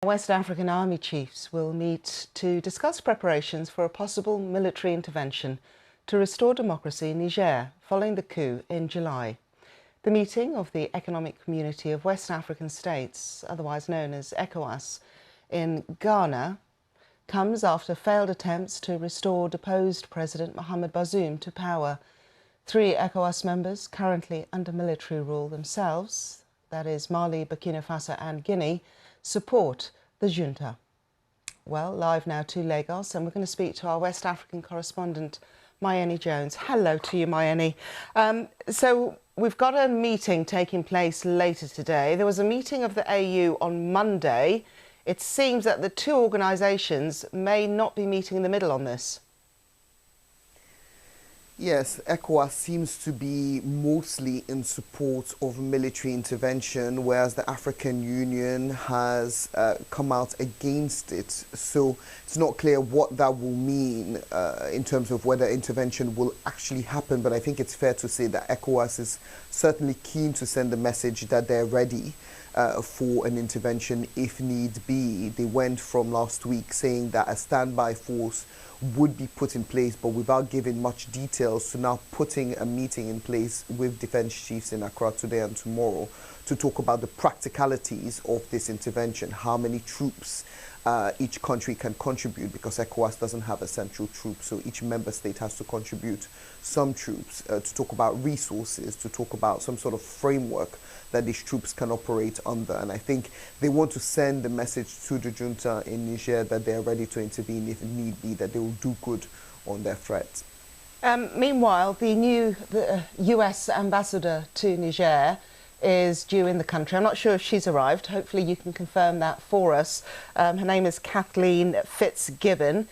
West African army chiefs will meet to discuss preparations for a possible military intervention to restore democracy in Niger following the coup in July. The meeting of the Economic Community of West African States, otherwise known as ECOWAS, in Ghana, comes after failed attempts to restore deposed President Mohamed Bazoum to power. 3 ECOWAS members currently under military rule themselves, that is Mali, Burkina Faso and Guinea, support the junta. Well, live now to Lagos, and we're going to speak to our West African correspondent, Mayeni Jones. Hello to you, Mayeni. So we've got a meeting taking place later today. There was a meeting of the AU on Monday. It seems that the two organisations may not be meeting in the middle on this. Yes, ECOWAS seems to be mostly in support of military intervention, whereas the African Union has come out against it. So it's not clear what that will mean in terms of whether intervention will actually happen. But I think it's fair to say that ECOWAS is certainly keen to send a message that they're ready for an intervention if need be. They went from last week saying that a standby force would be put in place, but without giving much details, to now putting a meeting in place with defense chiefs in Accra today and tomorrow to talk about the practicalities of this intervention, how many troops each country can contribute, because ECOWAS doesn't have a central troop, so each member state has to contribute some troops, to talk about resources, to talk about some sort of framework that these troops can operate under. And I think they want to send the message to the junta in Niger that they're ready to intervene if need be, that they will do good on their threats. Meanwhile, the US ambassador to Niger is due in the country. I'm not sure if she's arrived. Hopefully you can confirm that for us. Her name is Kathleen Fitzgibbon.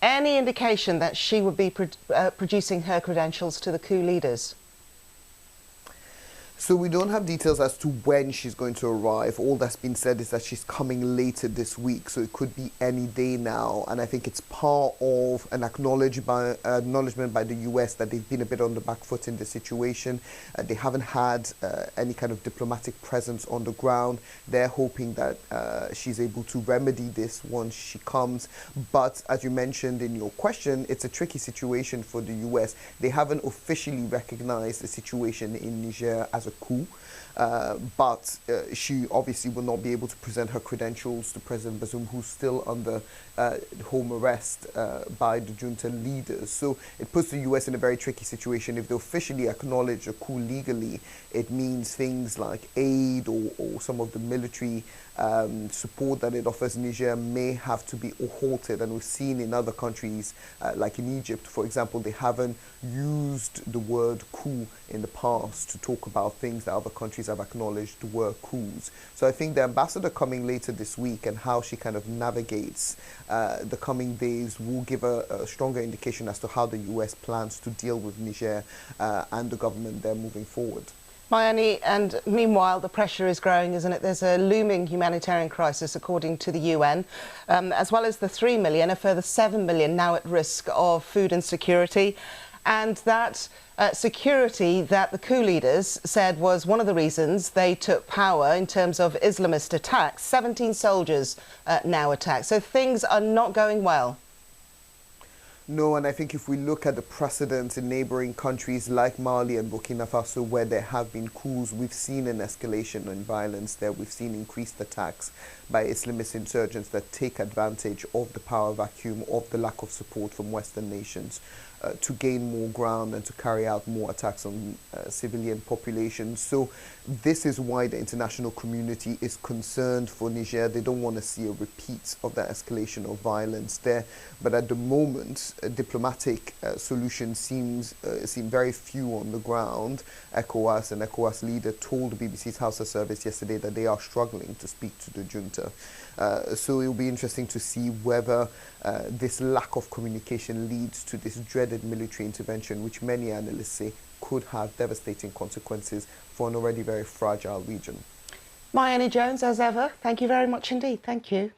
Any indication that she would be producing her credentials to the coup leaders? So we don't have details as to when she's going to arrive. All that's been said is that she's coming later this week, so it could be any day now. And I think it's part of an acknowledgement by the US that they've been a bit on the back foot in the situation. They haven't had any kind of diplomatic presence on the ground. They're hoping that she's able to remedy this once she comes. But as you mentioned in your question, it's a tricky situation for the US. They haven't officially recognized the situation in Niger as a coup, but she obviously will not be able to present her credentials to President Bazoum, who's still under home arrest by the junta leaders. So it puts the US in a very tricky situation. If they officially acknowledge a coup legally, it means things like aid or some of the military support that it offers Niger may have to be halted. And we've seen in other countries, like in Egypt, for example, they haven't used the word coup in the past to talk about things that other countries have acknowledged were coups. So I think the ambassador coming later this week and how she kind of navigates the coming days will give a stronger indication as to how the US plans to deal with Niger and the government there moving forward. Mayeni, and meanwhile the pressure is growing, isn't it? There's a looming humanitarian crisis according to the UN. As well as the 3 million, a further 7 million now at risk of food insecurity. And that security that the coup leaders said was one of the reasons they took power in terms of Islamist attacks. 17 soldiers now attacked. So things are not going well. No, and I think if we look at the precedents in neighboring countries like Mali and Burkina Faso, where there have been coups, we've seen an escalation in violence there. We've seen increased attacks by Islamist insurgents that take advantage of the power vacuum, of the lack of support from Western nations to gain more ground and to carry out more attacks on civilian populations. So this is why the international community is concerned for Niger. They don't want to see a repeat of that escalation of violence there. But at the moment, diplomatic solutions seem very few on the ground. ECOWAS and ECOWAS leader told the BBC's Hausa service yesterday that they are struggling to speak to the junta. So it will be interesting to see whether this lack of communication leads to this dreaded military intervention, which many analysts say could have devastating consequences for an already very fragile region. Mayeni Jones, as ever, thank you very much indeed. Thank you.